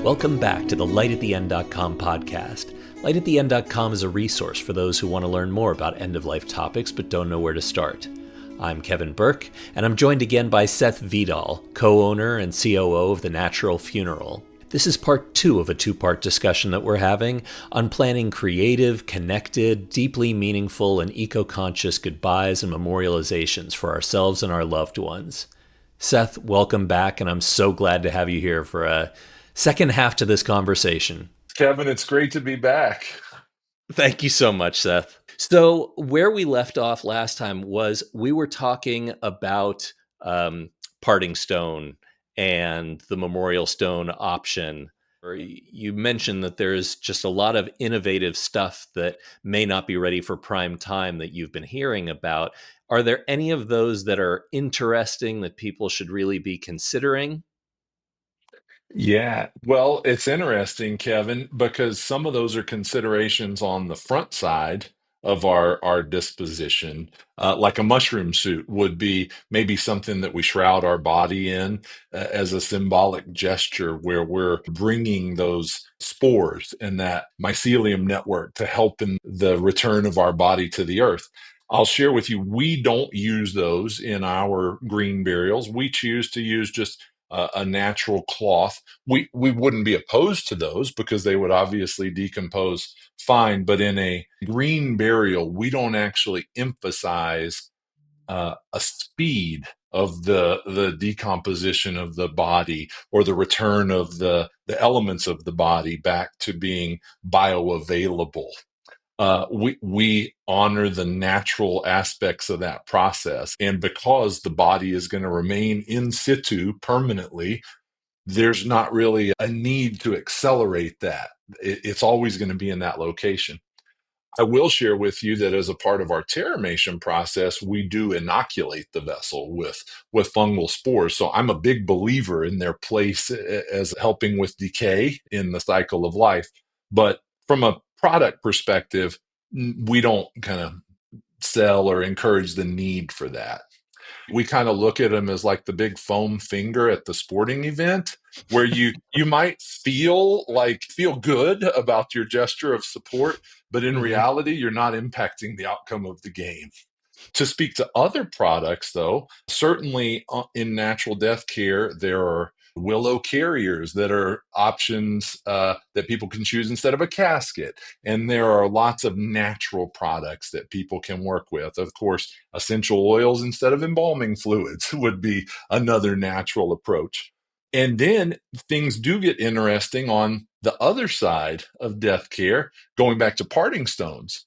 Welcome back to the lightattheend.com podcast. Lightattheend.com is a resource for those who want to learn more about end-of-life topics but don't know where to start. I'm Kevin Berk, and I'm joined again by Seth Viddal, co-owner and COO of The Natural Funeral. This is part 2 of a 2-part discussion that we're having on planning creative, connected, deeply meaningful, and eco-conscious goodbyes and memorializations for ourselves and our loved ones. Seth, welcome back, and I'm so glad to have you here for a second half to this conversation. Kevin, it's great to be back. Thank you so much, Seth. So where we left off last time was we were talking about parting stone and the memorial stone option. You mentioned that there's just a lot of innovative stuff that may not be ready for prime time that you've been hearing about. Are there any of those that are interesting that people should really be considering? Yeah, well, it's interesting, Kevin, because some of those are considerations on the front side of our disposition. Like a mushroom suit would be maybe something that we shroud our body in as a symbolic gesture where we're bringing those spores and that mycelium network to help in the return of our body to the earth. I'll share with you, we don't use those in our green burials. We choose to use just a natural cloth. We wouldn't be opposed to those because they would obviously decompose fine. But in a green burial, we don't actually emphasize a speed of the decomposition of the body or the return of the elements of the body back to being bioavailable. We honor the natural aspects of that process. And because the body is going to remain in situ permanently, there's not really a need to accelerate that. It's always going to be in that location. I will share with you that as a part of our terramation process, we do inoculate the vessel with fungal spores. So I'm a big believer in their place as helping with decay in the cycle of life. But from a product perspective, we don't kind of sell or encourage the need for that. We kind of look at them as like the big foam finger at the sporting event where you might feel good about your gesture of support, but in reality you're not impacting the outcome of the game. To speak to other products, though, certainly in natural death care, there are willow carriers that are options that people can choose instead of a casket. And there are lots of natural products that people can work with. Of course, essential oils instead of embalming fluids would be another natural approach. And then things do get interesting on the other side of death care, going back to parting stones,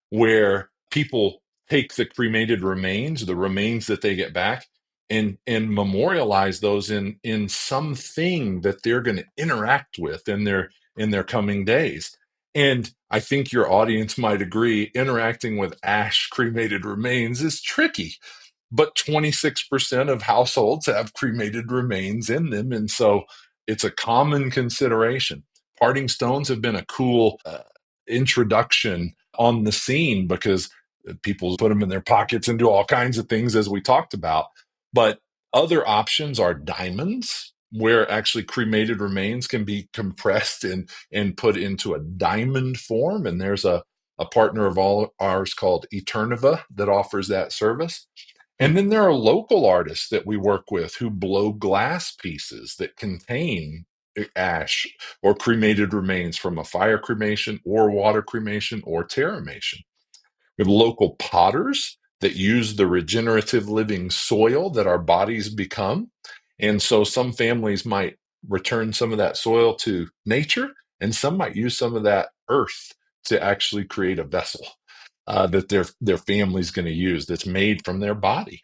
where people take the cremated remains, the remains that they get back, and memorialize those in something that they're going to interact with in their coming days. And I think your audience might agree, interacting with ash cremated remains is tricky. But 26% of households have cremated remains in them. And so it's a common consideration. Parting stones have been a cool introduction on the scene because people put them in their pockets and do all kinds of things, as we talked about. But other options are diamonds, where actually cremated remains can be compressed and put into a diamond form. And there's a partner of all ours called Eterniva that offers that service. And then there are local artists that we work with who blow glass pieces that contain ash or cremated remains from a fire cremation or water cremation or terramation. We have local potters that use the regenerative living soil that our bodies become. And so some families might return some of that soil to nature, and some might use some of that earth to actually create a vessel that their family's going to use that's made from their body.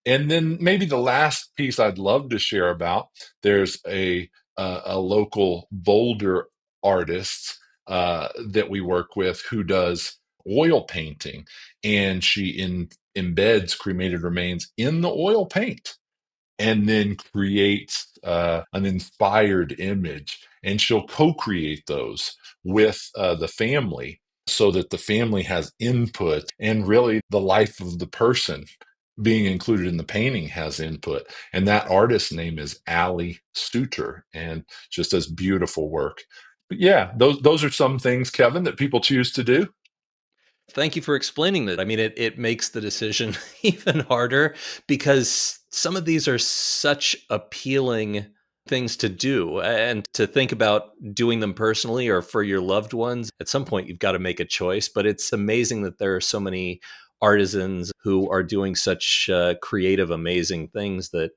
And then maybe the last piece I'd love to share about, there's a local Boulder artist that we work with who does oil painting, and she embeds cremated remains in the oil paint and then creates an inspired image. And she'll co-create those with the family so that the family has input and really the life of the person being included in the painting has input. And that artist's name is Ali Suter, and just does beautiful work. But yeah, those are some things, Kevin, that people choose to do. Thank you for explaining that. I mean, it makes the decision even harder because some of these are such appealing things to do and to think about doing them personally or for your loved ones. At some point, you've got to make a choice, but it's amazing that there are so many artisans who are doing such creative, amazing things that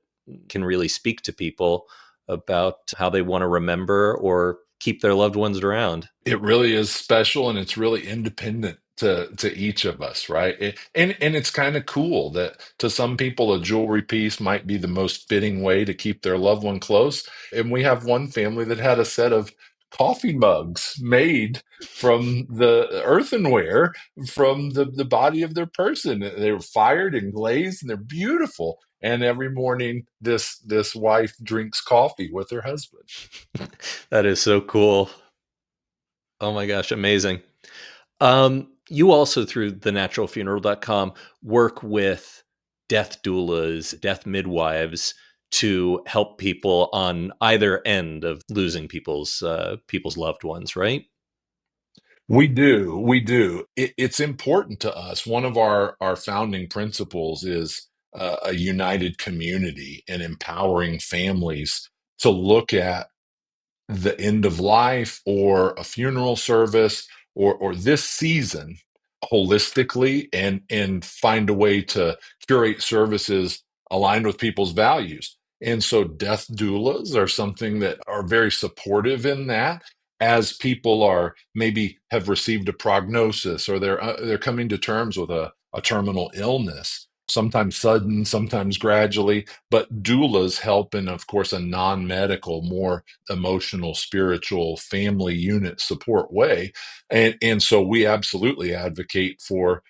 can really speak to people about how they want to remember or keep their loved ones around. It really is special, and it's really independent to each of us, right? And it's kind of cool that to some people a jewelry piece might be the most fitting way to keep their loved one close. And we have one family that had a set of coffee mugs made from the earthenware from the body of their person. They were fired and glazed, and they're beautiful. And every morning, this wife drinks coffee with her husband. That is so cool. Oh my gosh, amazing. You also, through thenaturalfuneral.com, work with death doulas, death midwives to help people on either end of losing people's loved ones, right? We do. It's important to us. One of our founding principles is a united community and empowering families to look at the end of life or a funeral service or this season holistically and find a way to curate services aligned with people's values. And so death doulas are something that are very supportive in that, as people are maybe have received a prognosis or they're coming to terms with a terminal illness, sometimes sudden, sometimes gradually. But doulas help in, of course, a non-medical, more emotional, spiritual, family unit support way. And so we absolutely advocate for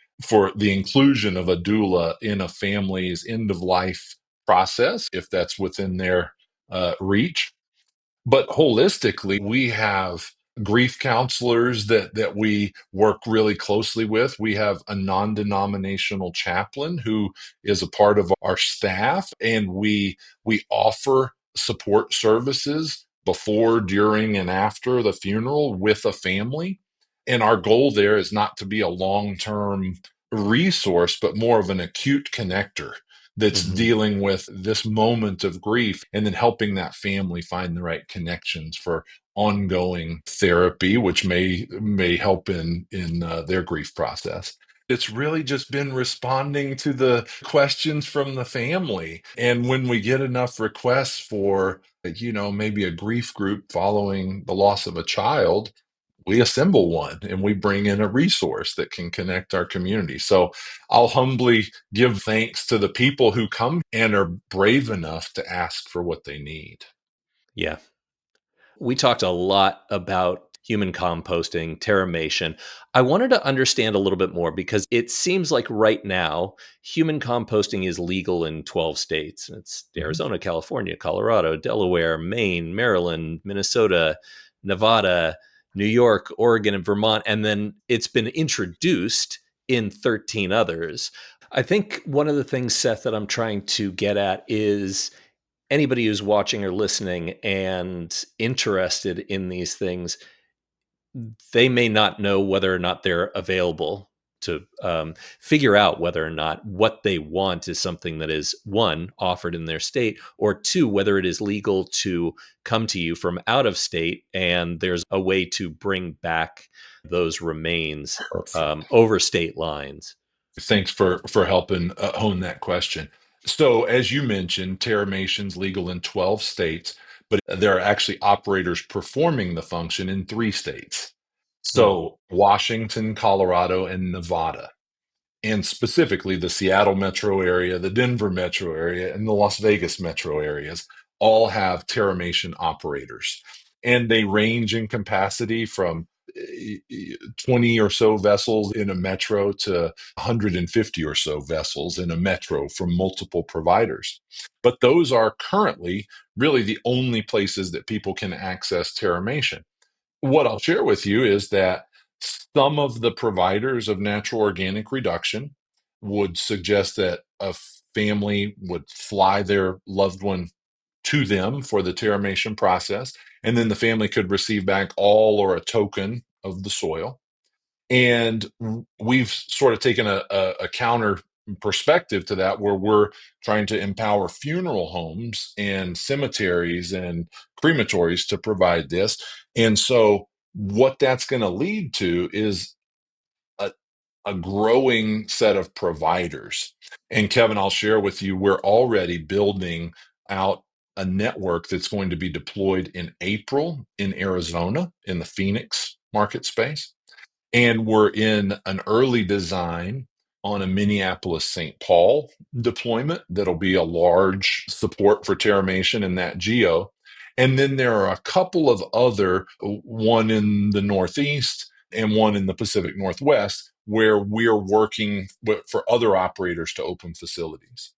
the inclusion of a doula in a family's end of life process, if that's within their reach. But holistically, we have grief counselors that we work really closely with. We have a non-denominational chaplain who is a part of our staff, and we offer support services before, during, and after the funeral with a family. And our goal there is not to be a long-term resource, but more of an acute connector that's Hmm. dealing with this moment of grief and then helping that family find the right connections for ongoing therapy, which may help in their grief process. It's really just been responding to the questions from the family. And when we get enough requests for, maybe a grief group following the loss of a child, we assemble one and we bring in a resource that can connect our community. So I'll humbly give thanks to the people who come and are brave enough to ask for what they need. Yeah. We talked a lot about human composting, Terramation. I wanted to understand a little bit more because it seems like right now, human composting is legal in 12 states. It's Mhm. Arizona, California, Colorado, Delaware, Maine, Maryland, Minnesota, Nevada, New York, Oregon, and Vermont. And then it's been introduced in 13 others. I think one of the things, Seth, that I'm trying to get at is anybody who's watching or listening and interested in these things, they may not know whether or not they're available to figure out whether or not what they want is something that is, one, offered in their state, or two, whether it is legal to come to you from out of state and there's a way to bring back those remains Perfect. over state lines. Thanks for helping hone that question. So, as you mentioned, Terramation's legal in 12 states, but there are actually operators performing the function in 3 states. Hmm. So, Washington, Colorado, and Nevada, and specifically the Seattle metro area, the Denver metro area, and the Las Vegas metro areas all have Terramation operators. And they range in capacity from 20 or so vessels in a metro to 150 or so vessels in a metro from multiple providers. But those are currently really the only places that people can access Terramation. What I'll share with you is that some of the providers of natural organic reduction would suggest that a family would fly their loved one to them for the terramation process, and then the family could receive back all or a token of the soil. And we've sort of taken a counter perspective to that, where we're trying to empower funeral homes and cemeteries and crematories to provide this. And so, what that's going to lead to is a, a growing set of providers. And Kevin, I'll share with you, we're already building out a network that's going to be deployed in April in Arizona in the Phoenix market space. And we're in an early design on a Minneapolis St. Paul deployment that'll be a large support for Terramation in that geo. And then there are a couple of other, one in the Northeast and one in the Pacific Northwest, where we're working for other operators to open facilities.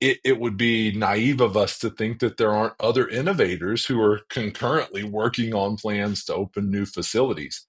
It would be naive of us to think that there aren't other innovators who are concurrently working on plans to open new facilities.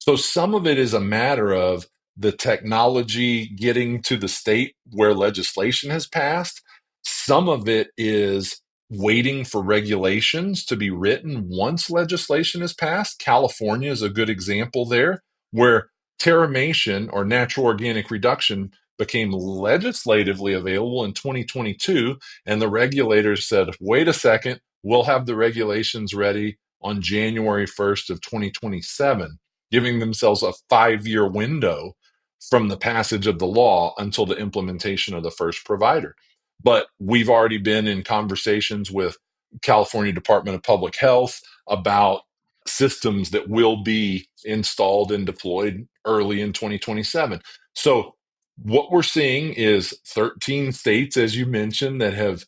So some of it is a matter of the technology getting to the state where legislation has passed. Some of it is waiting for regulations to be written once legislation is passed. California is a good example there, where terramation or natural organic reduction became legislatively available in 2022. And the regulators said, wait a second, we'll have the regulations ready on January 1st of 2027, giving themselves a 5-year window from the passage of the law until the implementation of the first provider. But we've already been in conversations with California Department of Public Health about systems that will be installed and deployed early in 2027. So what we're seeing is 13 states, as you mentioned, that have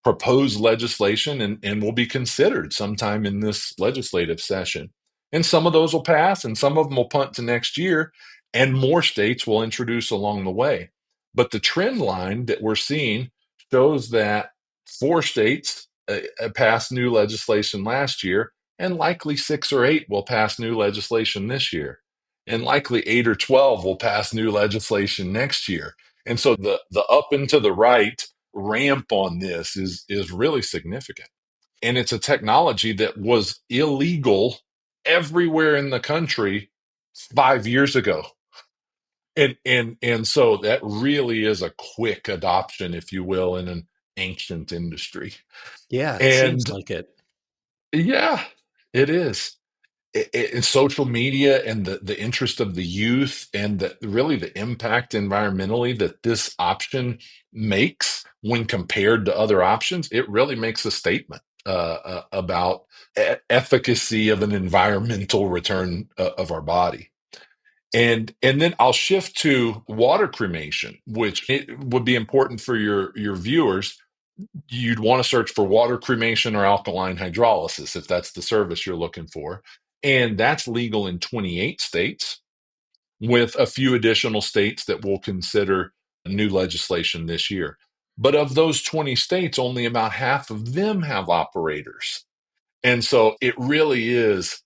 proposed legislation and will be considered sometime in this legislative session. And some of those will pass, and some of them will punt to next year, and more states will introduce along the way. But the trend line that we're seeing shows that 4 states passed new legislation last year, and likely 6 or 8 will pass new legislation this year, and likely 8 or 12 will pass new legislation next year. And so the up and to the right ramp on this is really significant. And it's a technology that was illegal everywhere in the country 5 years ago. And so that really is a quick adoption, if you will, in an ancient industry. Yeah, it seems And like it. yeah, it is. And social media and the interest of the youth and really the impact environmentally that this option makes when compared to other options, it really makes a statement about efficacy of an environmental return of our body. And then I'll shift to water cremation, which it would be important for your viewers. You'd want to search for water cremation or alkaline hydrolysis if that's the service you're looking for. And that's legal in 28 states, with a few additional states that will consider new legislation this year. But of those 20 states, only about half of them have operators. And so it really is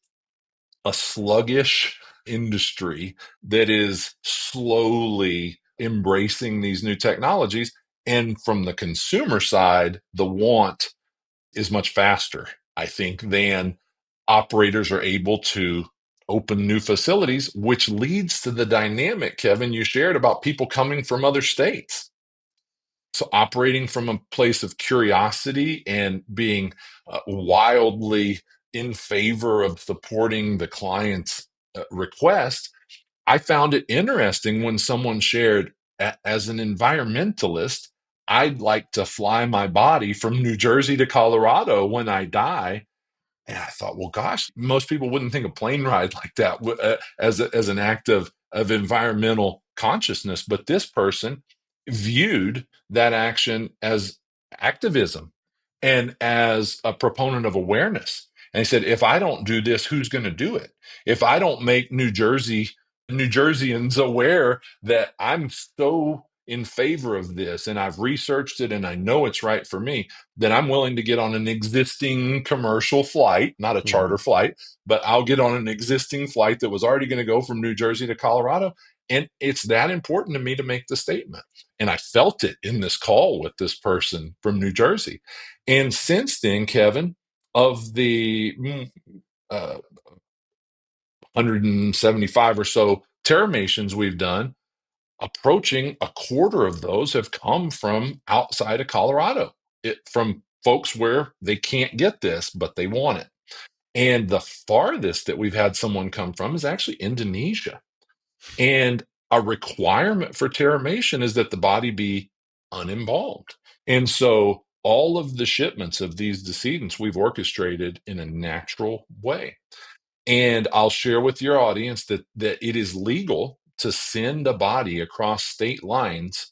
a sluggish industry that is slowly embracing these new technologies. And from the consumer side, the want is much faster, I think, than operators are able to open new facilities, which leads to the dynamic, Kevin, you shared about people coming from other states. So, operating from a place of curiosity and being wildly in favor of supporting the client's request, I found it interesting when someone shared, as an environmentalist, I'd like to fly my body from New Jersey to Colorado when I die. And I thought, well, gosh, most people wouldn't think a plane ride like that as an act of environmental consciousness. But this person viewed that action as activism and as a proponent of awareness. And he said, if I don't do this, who's going to do it? If I don't make New Jerseyans aware that I'm so in favor of this and I've researched it and I know it's right for me, then I'm willing to get on an existing commercial flight, not a charter Mhm. flight, but I'll get on an existing flight that was already going to go from New Jersey to Colorado. And it's that important to me to make the statement. And I felt it in this call with this person from New Jersey. And since then, Kevin, of the 175 or so Terramations we've done, approaching a quarter of those have come from outside of Colorado, from folks where they can't get this, but they want it. And the farthest that we've had someone come from is actually Indonesia. And a requirement for Terramation is that the body be unembalmed. And so all of the shipments of these decedents we've orchestrated in a natural way. And I'll share with your audience that it is legal to send a body across state lines,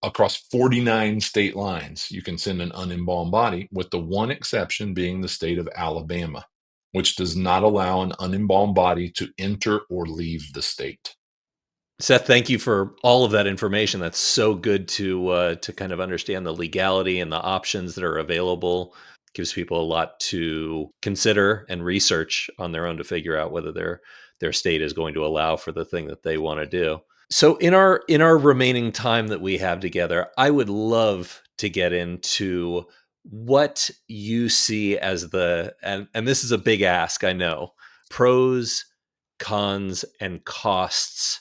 across 49 state lines. You can send an unembalmed body, with the one exception being the state of Alabama, which does not allow an unembalmed body to enter or leave the state. Seth, thank you for all of that information. That's so good to kind of understand the legality and the options that are available. Gives people a lot to consider and research on their own to figure out whether their state is going to allow for the thing that they want to do. So in our remaining time that we have together, I would love to get into what you see as and this is a big ask, I know, pros, cons, and costs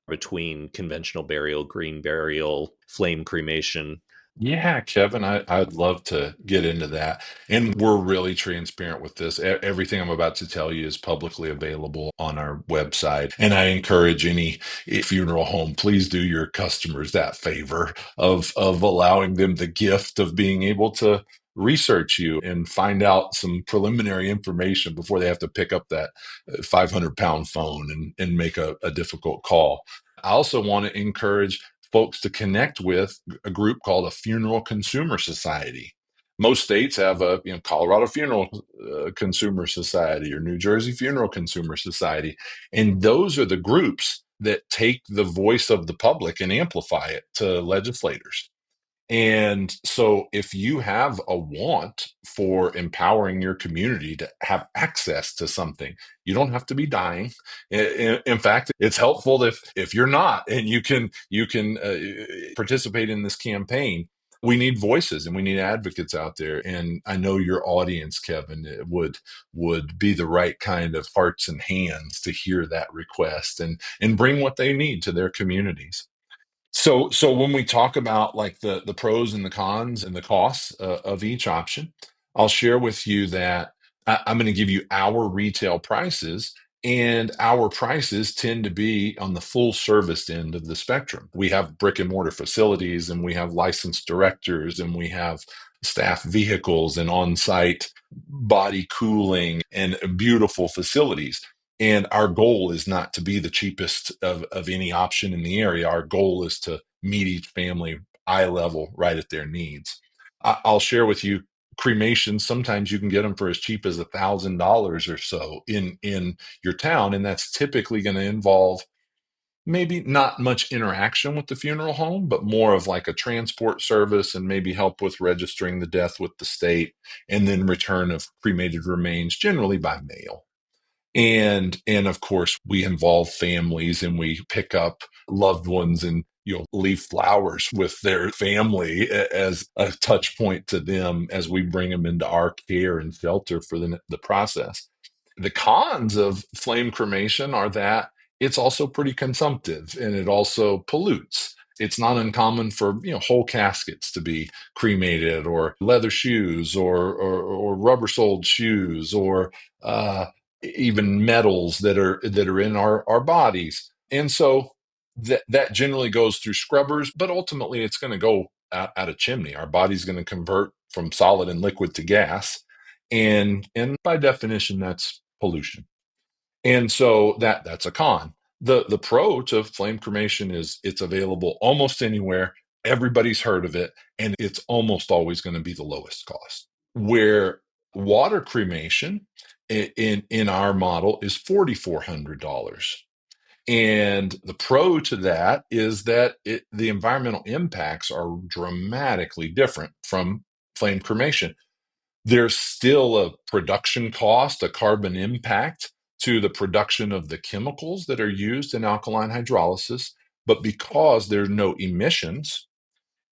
between conventional burial, green burial, flame cremation. Yeah, Kevin, I'd love to get into that. And we're really transparent with this. Everything I'm about to tell you is publicly available on our website. And I encourage any funeral home, please do your customers that favor of allowing them the gift of being able to research you and find out some preliminary information before they have to pick up that 500-pound phone and make a difficult call. I also want to encourage folks to connect with a group called a Funeral Consumer Society. Most states have a Colorado Funeral Consumer Society or New Jersey Funeral Consumer Society, and those are the groups that take the voice of the public and amplify it to legislators. And so, if you have a want for empowering your community to have access to something, you don't have to be dying. In fact, it's helpful if you're not, and you can participate in this campaign. We need voices and we need advocates out there. And I know your audience, Kevin, would be the right kind of hearts and hands to hear that request and bring what they need to their communities. So when we talk about like the pros and the cons and the costs of each option, I'll share with you that I'm going to give you our retail prices, and our prices tend to be on the full service end of the spectrum. We have brick and mortar facilities, and we have licensed directors, and we have staff vehicles and on-site body cooling and beautiful facilities. And our goal is not to be the cheapest of any option in the area. Our goal is to meet each family eye level right at their needs. I'll share with you cremations. Sometimes you can get them for as cheap as $1,000 or so in your town. And that's typically going to involve maybe not much interaction with the funeral home, but more of like a transport service and maybe help with registering the death with the state, and then return of cremated remains, generally by mail. And of course, we involve families and we pick up loved ones and leave flowers with their family as a touch point to them as we bring them into our care and shelter for the process. The cons of flame cremation are that it's also pretty consumptive and it also pollutes. It's not uncommon for whole caskets to be cremated, or leather shoes, or rubber soled shoes, or even metals that are in our bodies. And so that generally goes through scrubbers, but ultimately it's going to go out a chimney. Our body's going to convert from solid and liquid to gas, and by definition that's pollution. And so that's a con. The pro to flame cremation is it's available almost anywhere. Everybody's heard of it, and it's almost always going to be the lowest cost. Where water cremation in our model is $4,400. And the pro to that is that the environmental impacts are dramatically different from flame cremation. There's still a production cost, a carbon impact to the production of the chemicals that are used in alkaline hydrolysis. But because there's no emissions,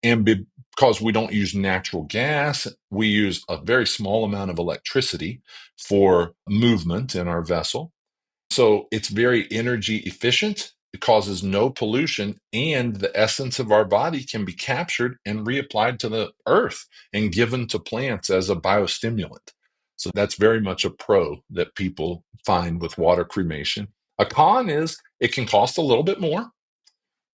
and because we don't use natural gas, we use a very small amount of electricity for movement in our vessel. So it's very energy efficient. It causes no pollution, and the essence of our body can be captured and reapplied to the earth and given to plants as a biostimulant. So that's very much a pro that people find with water cremation. A con is it can cost a little bit more,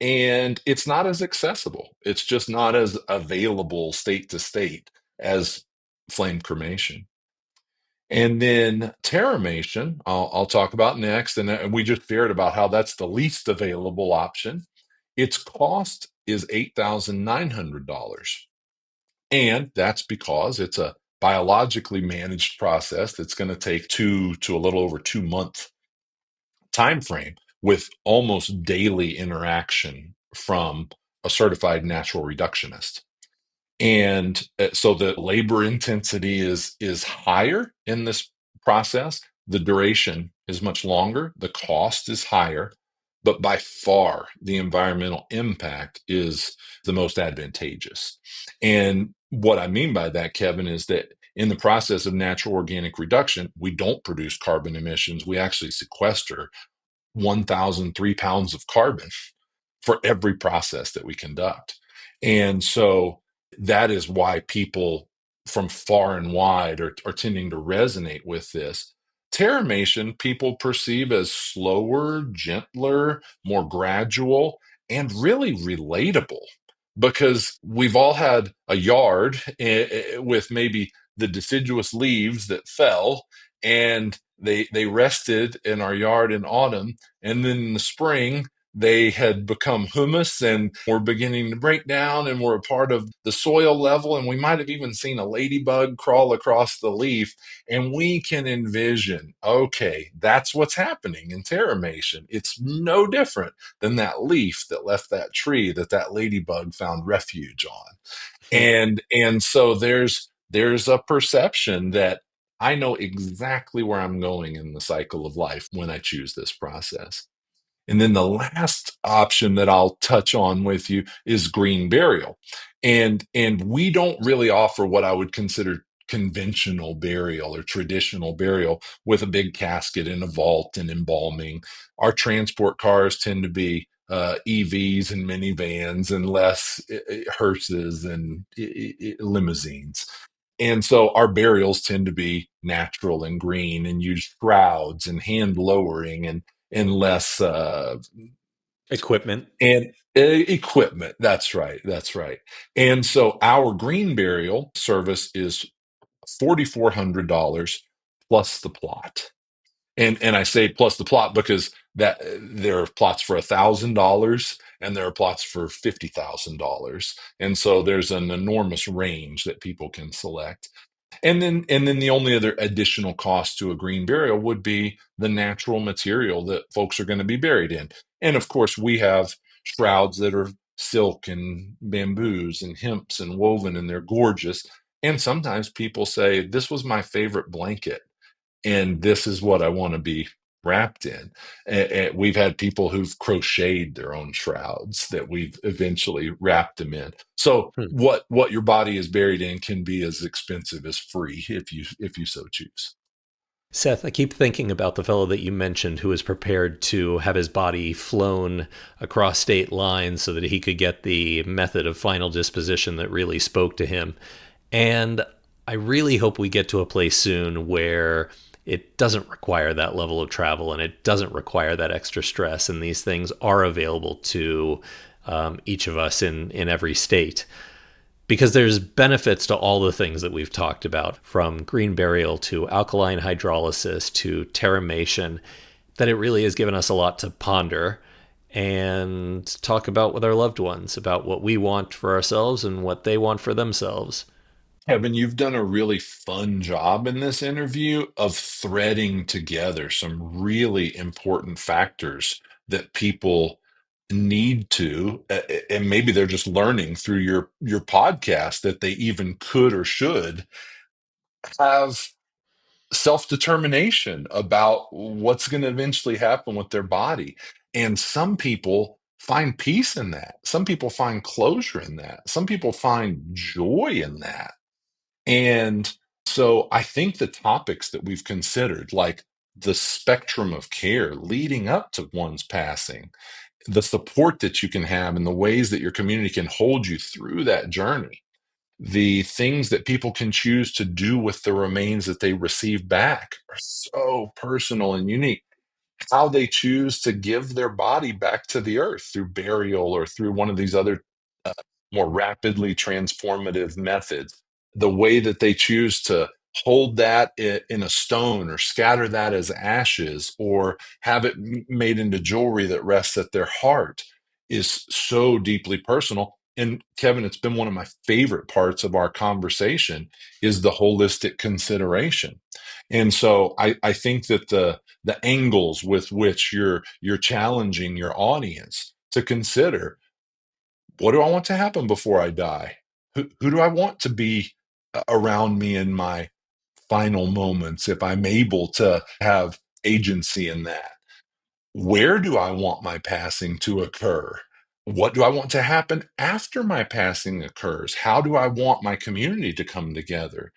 and it's not as accessible. It's just not as available state to state as flame cremation. And then Terramation, I'll talk about next. And we just shared about how that's the least available option. Its cost is $8,900. And that's because it's a biologically managed process that's going to take 2 to a little over 2 month time frame with almost daily interaction from a certified natural reductionist. And so the labor intensity is higher in this process. The duration is much longer. The cost is higher, but by far the environmental impact is the most advantageous. And what I mean by that, Kevin, is that in the process of natural organic reduction, we don't produce carbon emissions. We actually sequester 1,003 pounds of carbon for every process that we conduct. And so that is why people from far and wide are tending to resonate with this. Terramation people perceive as slower, gentler, more gradual, and really relatable because we've all had a yard with maybe the deciduous leaves that fell, and they rested in our yard in autumn, and then in the spring they had become humus and were beginning to break down and were a part of the soil level. And we might have even seen a ladybug crawl across the leaf. And we can envision, okay, that's what's happening in Terramation. It's no different than that leaf that left that tree that that ladybug found refuge on. And so there's a perception that I know exactly where I'm going in the cycle of life when I choose this process. And then the last option that I'll touch on with you is green burial. And we don't really offer what I would consider conventional burial or traditional burial with a big casket in a vault and embalming. Our transport cars tend to be EVs and minivans and less hearses and limousines. And so our burials tend to be natural and green and use shrouds and hand lowering and less Equipment. and equipment. That's right. That's right. And so our green burial service is $4,400 plus the plot. And I say plus the plot because that there are plots for $1,000 and there are plots for $50,000. And so there's an enormous range that people can select. And then the only other additional cost to a green burial would be the natural material that folks are going to be buried in. And of course, we have shrouds that are silk and bamboos and hemps and woven, and they're gorgeous. And sometimes people say, "This was my favorite blanket, and this is what I want to be wrapped in." And we've had people who've crocheted their own shrouds that we've eventually wrapped them in. So Hmm. what your body is buried in can be as expensive as free if you so choose. Seth, I keep thinking about the fellow that you mentioned who was prepared to have his body flown across state lines so that he could get the method of final disposition that really spoke to him. And I really hope we get to a place soon where it doesn't require that level of travel and it doesn't require that extra stress, and these things are available to each of us in every state, because there's benefits to all the things that we've talked about, from green burial to alkaline hydrolysis to terramation, that it really has given us a lot to ponder and talk about with our loved ones about what we want for ourselves and what they want for themselves. Evan, you've done a really fun job in this interview of threading together some really important factors that people need to, and maybe they're just learning through your podcast that they even could or should have self-determination about what's going to eventually happen with their body. And some people find peace in that. Some people find closure in that. Some people find joy in that. And so I think the topics that we've considered, like the spectrum of care leading up to one's passing, the support that you can have, and the ways that your community can hold you through that journey, the things that people can choose to do with the remains that they receive back are so personal and unique. How they choose to give their body back to the earth through burial or through one of these other uh, more rapidly transformative methods, the way that they choose to hold that in a stone or scatter that as ashes or have it made into jewelry that rests at their heart is so deeply personal. And Kevin, it's been one of my favorite parts of our conversation is the holistic consideration. And so I think that the angles with which you're challenging your audience to consider, what do I want to happen before I die? Who do I want to be around me in my final moments if I'm able to have agency in that? Where do I want my passing to occur? What do I want to happen after my passing occurs? How do I want my community to come together?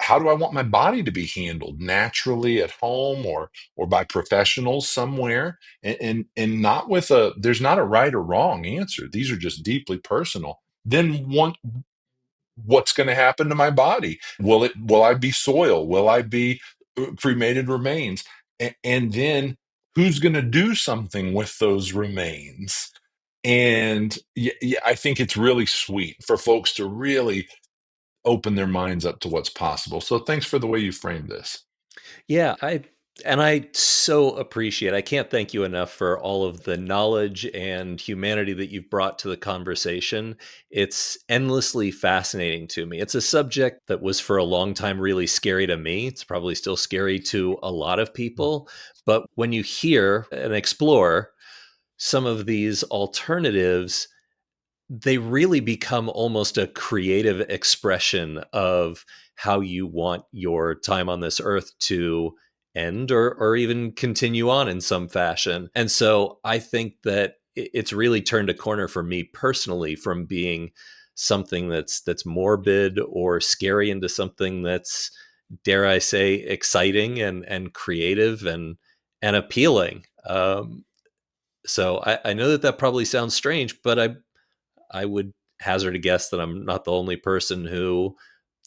How do I want my body to be handled, naturally at home or by professionals somewhere? And not with a, there's not a right or wrong answer. These are just deeply personal. Then what's going to happen to my body? Will I be soil? Will I be cremated remains? And then who's going to do something with those remains? And yeah, I think it's really sweet for folks to really open their minds up to what's possible. So thanks for the way you framed this. Yeah, I so appreciate. I can't thank you enough for all of the knowledge and humanity that you've brought to the conversation. It's endlessly fascinating to me. It's a subject that was for a long time really scary to me. It's probably still scary to a lot of people, but when you hear and explore some of these alternatives, they really become almost a creative expression of how you want your time on this earth to end or even continue on in some fashion. And so I think that it's really turned a corner for me personally from being something that's morbid or scary into something that's, dare I say, exciting and creative and appealing. So I know that probably sounds strange, but I would hazard a guess that I'm not the only person who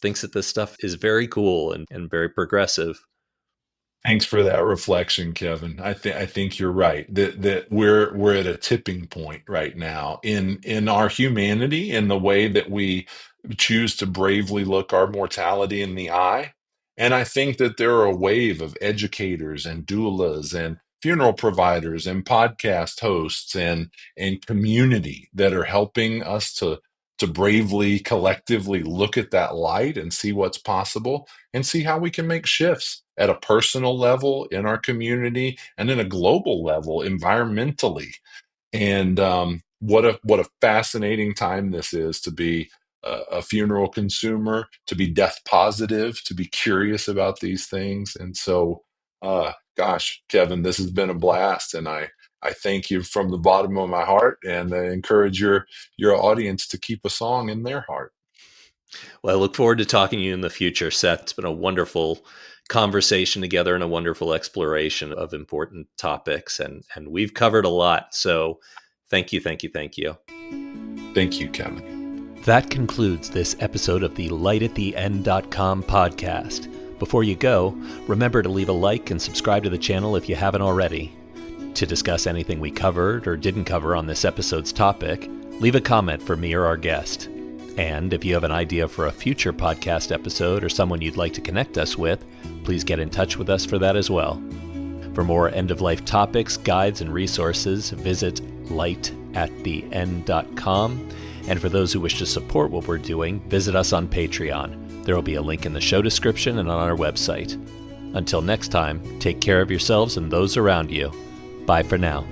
thinks that this stuff is very cool and very progressive. Thanks for that reflection, Kevin. I think you're right that we're at a tipping point right now in our humanity, in the way that we choose to bravely look our mortality in the eye. And I think that there are a wave of educators and doulas and funeral providers and podcast hosts and community that are helping us to bravely collectively look at that light and see what's possible and see how we can make shifts at a personal level in our community and in a global level environmentally. And what a fascinating time this is to be a funeral consumer, to be death positive, to be curious about these things. And so, gosh, Kevin, this has been a blast, and I thank you from the bottom of my heart, and I encourage your audience to keep a song in their heart. Well, I look forward to talking to you in the future, Seth. It's been a wonderful conversation together and a wonderful exploration of important topics. And we've covered a lot. So thank you, thank you, thank you. Thank you, Kevin. That concludes this episode of the lightattheend.com podcast. Before you go, remember to leave a like and subscribe to the channel if you haven't already. To discuss anything we covered or didn't cover on this episode's topic, leave a comment for me or our guest. And if you have an idea for a future podcast episode or someone you'd like to connect us with, please get in touch with us for that as well. For more end-of-life topics, guides, and resources, visit lightattheend.com. And for those who wish to support what we're doing, visit us on Patreon. There will be a link in the show description and on our website. Until next time, take care of yourselves and those around you. Bye for now.